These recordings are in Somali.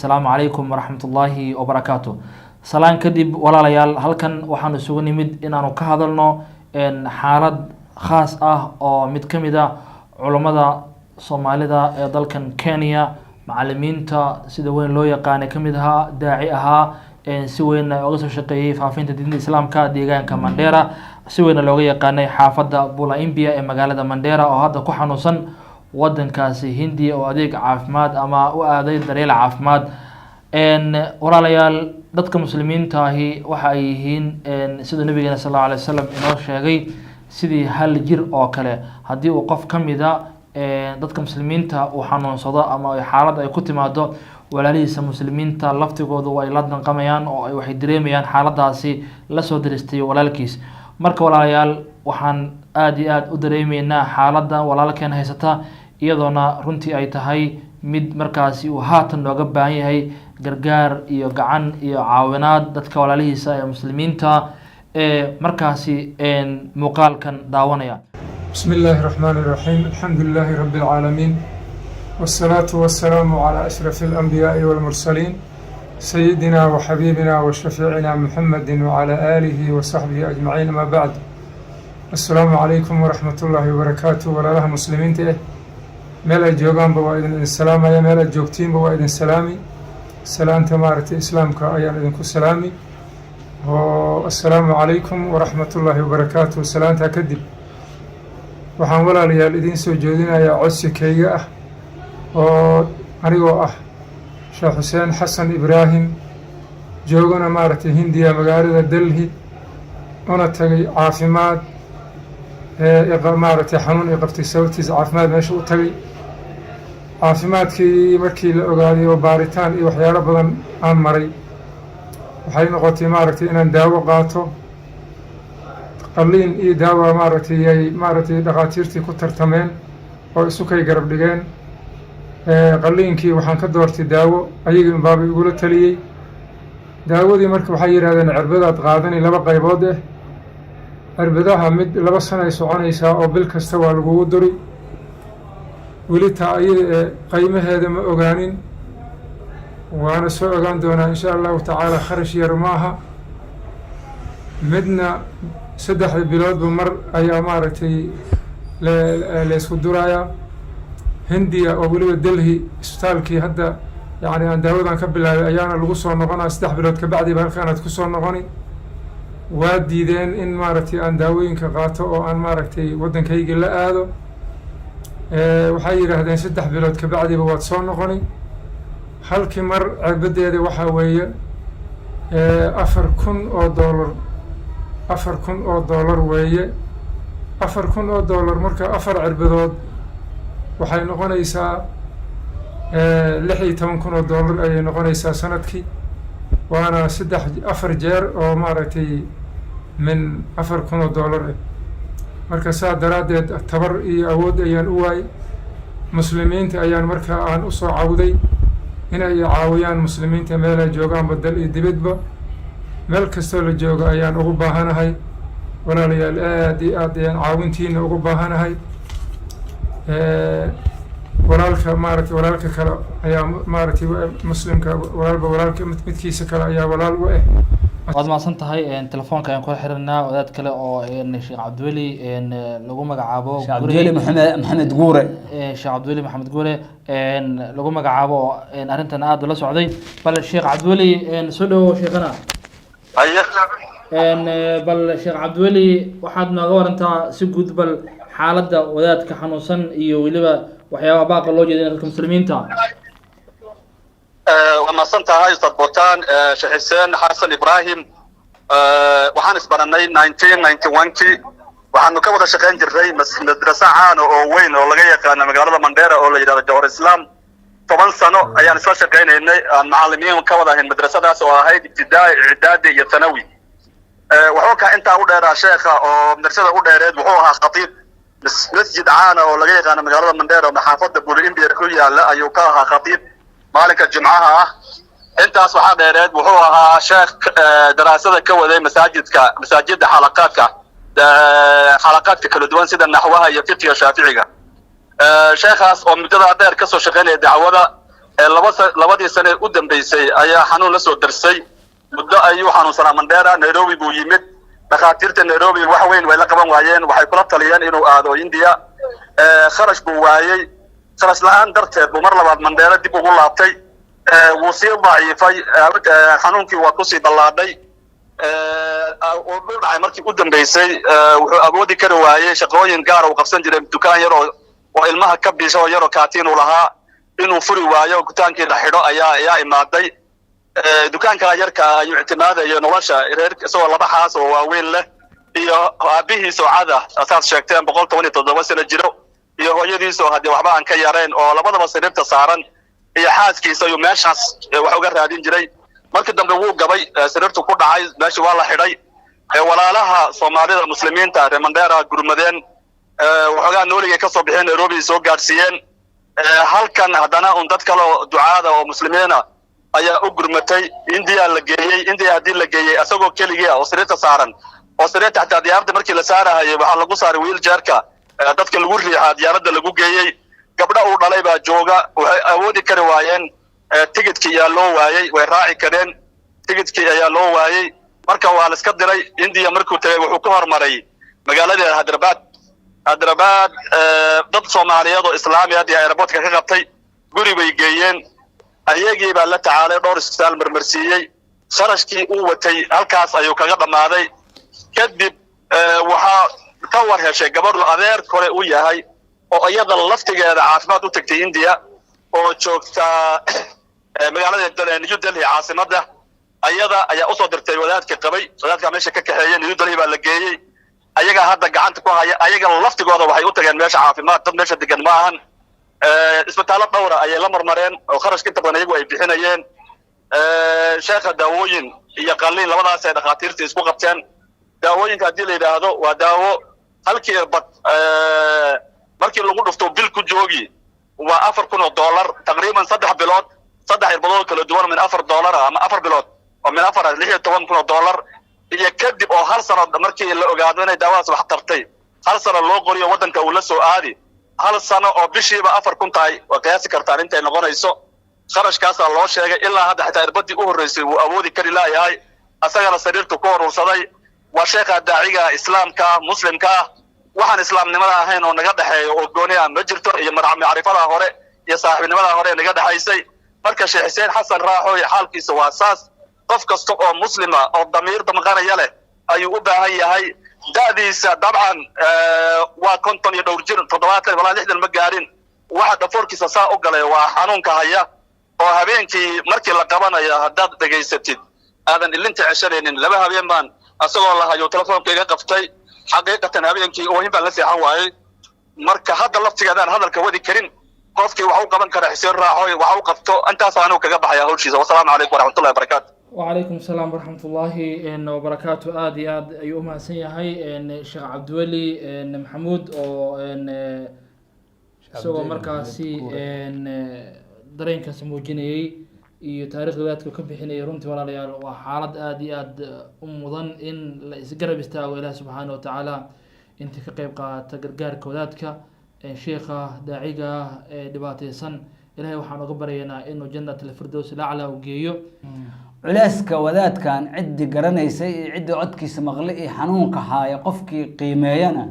السلام عليكم ورحمة الله وبركاته. سلام كدب ولا ليال هل كان وحنا سووني مد إن أنا كهذلنا إن حالد خاص أو مد كمدا علماء صوماليدا دل كان كينيا معلمين تا سيدوين لو يقان كمدها داعيها إن سوين أغسل شقيه فافين تدين الإسلام كديجان كمانديرا سوين لو يقان حافظ بولا إمبيا مجال مانديرا أو هذا كحنوسن waddankaasi hindi oo adeeg caafimaad ama u aaday daryeel caafimaad walaalayaal dadka muslimiinta ahi waxa ay yihiin sida nabigeena sallallahu alayhi wasallam inoo sheegay sidii hal jir oo kale hadii uu qof kamida dadka muslimiinta uu xanuunsado ama xaalad ay ku timaado walaalihiisa muslimiinta laftigoodu way la danqamayaan oo ay waxay dareemayaan xaaladaasi la soo diristay walaalkiis marka walaalayaal waxaan aad iyo aad u dareemeynaa xaaladda walaalkeen haysata iyadoona runtii ay tahay mid markaasi uu haatan nooga baahan yahay gargaar iyo gacan iyo caawinaad dadka walaalihiisa ee muslimiinta ee markaasi muuqaalkan daawanaya. بسم الله الرحمن الرحيم الحمد لله رب العالمين والصلاة والسلام على أشرف الأنبياء والمرسلين سيدنا وحبيبنا وشفيعنا محمد وعلى آله وصحبه أجمعين ما بعد. السلام عليكم ورحمة الله وبركاته ولا لها مسلمين تيه ميلا جوغان بوايدن السلام يا ميلا جوغتين بوايدن سلامي سلام تمارة إسلام كأيان إذنكو سلامي والسلام عليكم ورحمة الله وبركاته سلام تكدب وحان ولا ليال إذن سوجودين يا عسي كيغا وأريغو شيخ حسين حسن إبراهيم جوغنا مارة هندية مغاردة دلهي أنا تغي عافمات maaragtay xanuun ay qabtay sababtiisa caafimaad meesha u tagay caafimaadkii markii la ogaaday oo baaritaan iyo waxyaalo badan aan maray waxay noqotay maaragtay inaan daawo qaato qalliin iyo daawo maaragtay ay dhaqaatiirtii ku tartameen oo isu kay garab dhigeen qalliinkii waxaan ka doortay daawo ayagii unbaaba igula taliyey daawadii marka waxay yidhahdeen cirbadaad qaadani laba qaybood cirbadaha mid 2 sano ay soconaysaa oo bil kasta waa lagu duri weli taa ayada qiimaheeda ma ogaanin waana soo ogaan doonaa insha Allah tacaala kharash yar maaha midna 3 bilood mar ayaa maaragtay la isku duraya hindiya oo weliba Delhi isbitaalkii hadda yani aan daawadan ka bilaabay ayaana lagu soo noqonaa 3 bilood ka bacdi baa halkaan aad ku soo noqoni waa diideen in maaragtay aan daawooyinka qaato oo aan maaragtay waddankayga la aado waxay yidhaahdeen 3 bilood ka bacdiba waad soo noqoni halkii mar cirbadeeda waxaa weeye $4,000 weeye $4,000 marka 4 cirbadood waxay noqonaysaa $16,000 ayay noqonaysaa sanadkii waana 4 jeer oo maaragtay من $4,000 marka saa daraadeed tabar iyo awood ayaan u waayay muslimiinta ayaan marka aan u soo cawday inay caawiyaan muslimiinta meel ay joogaan badal iyo dibadba meel kastoo la joogo ayaan ugu baahanahay walaalayaal aad iyo aad ayaan caawintiina ugu baahanahay walaalka kale ayaa maaragtay muslimka walaalka midkiisa kale ayaa walaal u waad maasan tahay telefoonka ayaan ku xiriirnaa wadaad kale oo Sheekh Cabdiweli lagu magacaabo Cabdiweli Maxamed Guure Sheekh Cabdiweli Maxamed Guure lagu magacaabo arintan aad la socday bal Sheekh Cabdiweli soo dhaw sheekana bal Sheekh Cabdiweli waxaad nooga warantaa si guud bal xaaladda wadaadka xanuunsan iyo waliba waxyaabo baaq loo jeedinayo dadka muslimiinta وما صنتها أستاذ بوتان شيخ حسين حسن إبراهيم وحان اسبرناي 1991 وحان نكوضا شقين جري مدرسة عانو أو وين أو لغاية كان مقالة منديرة أو لجدار جوهر الإسلام 8 سنة أيان اسلا شقين هني المعلمين وكوضا هن مدرسة دا سواء هاي ابتدائي إعدادي يثانوي وحوكا انت أوديرا شيخة أو مدرسة أوديرا وحوها خطيب مسجد عانو أو لغاية كان مقالة منديرة ومحافظة بولين بيركوية لا أيوكاها خطيب مالك الجمعة انت اصبح ديريد وهو شيخ دراسة كوذي مساجد حلقاتك كل دوان سيدا نحوها يفقه شافعية شيخ مدد دير كسو شغالي دعوة labadii sane u dambeysay ayaa xanuun la soo darsay muddo ayuu xanuunsanaa Mandera Nairobi buu yimid dhakhaatiirta Nairobi wax weyn way la qaban waayeen waxay kula taliyeen inuu aado India kharash buu waayay kharash la'aan darteed buu mar labaad Mandera dib ugu laabtay wuu sii daciifay xanuunkii waa ku sii ballaadhay oo dhacay markii u dambeysay wuxuu awoodi kari waayay shaqooyin gaar ah oo qabsan jiray dukaan yar oo ilmaha ka bisho yar oo kaatiin u lahaa inuu furi waayo dukaankii la xidho ayaa imaaday dukaanka yarka ayuu ictimaadayo nolosha reerka soo laba xaas oo waaweyn leh iyo aabihiis oo cada asaas sheegteen 117 sano jiro iyo hooyadiis oo hadii waxba aan ka yareen oo labadaba sariirta saaran iyo xaaskiisa iyo meeshaas wax uga raadin jiray markii dambe wuu gabay sariirtu ku dhacay meeshii waa la xidhay walaalaha Soomaalida muslimiinta reer Mandera gurmadeen waxoogaa nooliga ka soo bixeen Nairobi soo gaarsiiyeen halkan haddana dad kale oo ducaada oo muslimiina ayaa u gurmatay India hadii la geeyay asagoo keligii oo sariirta saaran oo sariirta xataa diyaarada markii la saarahay waxa lagu saaray wheelchair-ka dadka lagu riixaa diyaarada lagu geeyay gabdha uu dhalay baa jooga waxay awoodi kari waayeen tigidhkii ayaa loo waayay way raaci kareen tigidhkii ayaa loo waayay marka waa la iska diray India markuu tagay wuxuu ku hormaray magaalada Hyderabad dad Soomaaliyeed oo Islaamiyeed iyo airportka ka qabtay guri bay geeyeen ayagii baa la tacaalay dhowr isbitaal marmarsiiyay kharashkii uu watay halkaas ayuu kaga dhamaaday kadib waxa ka war heshay gabadhu adeer kore u yahay oo iyada laftigeeda caafimaad u tagtay India oo joogta magaalada New Delhi caasimadda ayada ayaa u soo dirtay wadaadka meesha ka kaxeeyay New Delhi baa la geeyay ayaga hadda gacanta ku haya ayaga laftigooda waxay u tageen meesha caafimaad dad meesha degan ma ahan isbitaalo dhowr ah ayay la marmareen oo kharash inta badan iyagu ay bixinayeen sheekha daawooyin iyo qalliin labadaas ay dhakhaatiirta isku qabteen daawooyinka hadii la yiraahdo waa daawo halkii irbad markii lagu dhufto bil ku joogi waa $4,000 taqriiban 3 bilood 3 irbadood kala duwan min $4 ama 4 bilood oo min $16,000 iyo kadib oo hal sano markii la ogaado inay daawadaas wax tartay hal sano loo qoriyo wadanka uu la soo aadi hal sano oo bishiiba 4,000 tahay waa qiyaasi kartaan intay noqonayso kharashkaas loo sheegay ilaa hadda xitaa irbadii u horeysay uu awoodi kari laayahay asagana sariirtu ku urursaday waa sheekha daaciga islaamka muslimka waxaan islaamnimada ahayn oo naga dhaxeeyo oo gooni ah ma jirto iyo macrifada hore iyo saaxiibnimada hore naga dhaxaysay marka Sheekh Xuseen Xasan Raaxo xaalkiisa waa saas qof kasta oo muslima oo damiir damqanaya leh ayuu u baahan yahay daadiisa dabcan waa 50 iyo dhowr jir 70 walaa 60 ma gaarin waxa dhafoorkiisa saa u galay waa xanuunka haya oo habeenkii markii la qabanayo hadaad dhageysatid aadan ilinta ceshanaynin laba habeen baan asagoo la hayo telefoonka qaftay xaqiiqatan habeenkii oo in baan la seexan waayay marka hadda laftigeedaan hadalka wadi karin qofkii waxa uu qaban kara Xuseen Raaxo waxa uu qabto intaas aanu kaga baxaya hawshiisa wassalaamu calaykum waraxmatullaahi wabarakaatuh وعليكم السلام ورحمة الله وبركاته آدي أيوم سنة هاي الشيخ عبد الولي محمود أو سوى مركزي درين كسموجيني تاريخ ذاتك كبي حين يرونتي ولا ريال وحالد آدي أمضن إن إسقرب استوى إله سبحانه وتعالى أنت كقيب تقرقار كوداتك شيخة داعية دباتي سن إلهي وحنا قبرينا إنه جنة الفردوس الأعلى وجيو culeyska wadaadkan ciddi garanaysay ciddi codkiisa maqlay xanuunka haaya qofkii qiimeeyana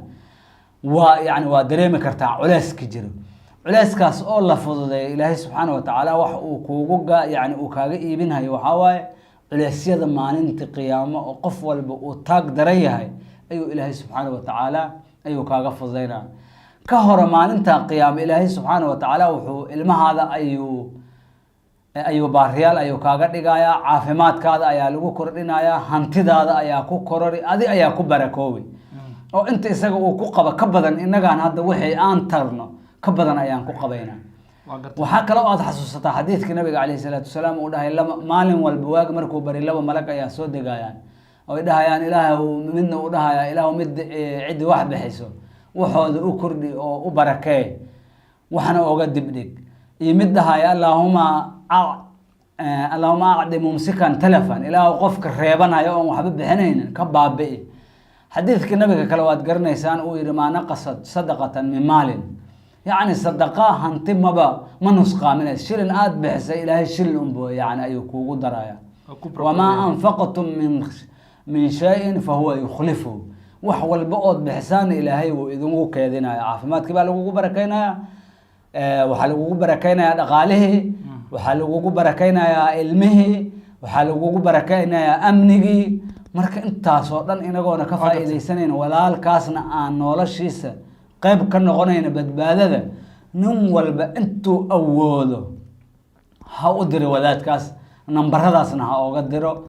waa dareemi kartaa culeyska jiro culeyskaas oo la fududeeyo ilaahay subxaanahu wa tacaala wax uu kuugu uu kaaga iibinhayo waxaa waaye culeysyada maalinta qiyaamo oo qof walba uu taag daran yahay ayuu ilaahay subxaanahu wa tacaala ayuu kaaga fududeynaa ka hore maalinta qiyaamo ilaahay subxaanahu wa tacaala wuxuu ilmahaada ayuu baariyaal ayuu kaaga dhigayaa caafimaadkaada ayaa lagu kordhinayaa hantidaada ayaa ku korori adi ayaa ku barakoobi oo inta isaga uu ku qabo ka badan inagaan hadda wixii aan tarno ka badan ayaan ku qabaynaa waxaa kale oo aad xasuusataa xadiidkii nabiga calayhi salaatu wasalaam uu dhahay maalin walba waag markuu bari laba malag ayaa soo degayaan oo ay dhahayaan ilaahu midna uu dhahayaa ilaahu mid ciddi wax bixiso waxooda u kordhi oo u barakee waxna ooga dibdhig iyo mid dhahaya اللهم أعد ممسكا تلفا إلى قفك الريبان يوم وحبب بحنين كبابئ حديث النبي كلوات قرنيسان وإذا ما نقصت صدقة من مال يعني صدقة هنتي ما نسقى من الشيل آد بحس إلهي شيل أمبو يعني أيكو درايا وما أنفقتم من شيء فهو يخلفه وحول بقود بحسان إلهي وإذنو كيدنا عافمات كبا لغو بركينا وحلغو بركينا يا دقاله وحلغو بركينا يا علمه وحلغو بركينا يا أمنه marka intaas oo dhan inagoona ka faa'iideysanayna walaalkaasna aan noloshiisa qayb ka noqonayna badbaadada nin walba intuu awoodo ha u diro wadaadkaas nambaradaasna ha uga diro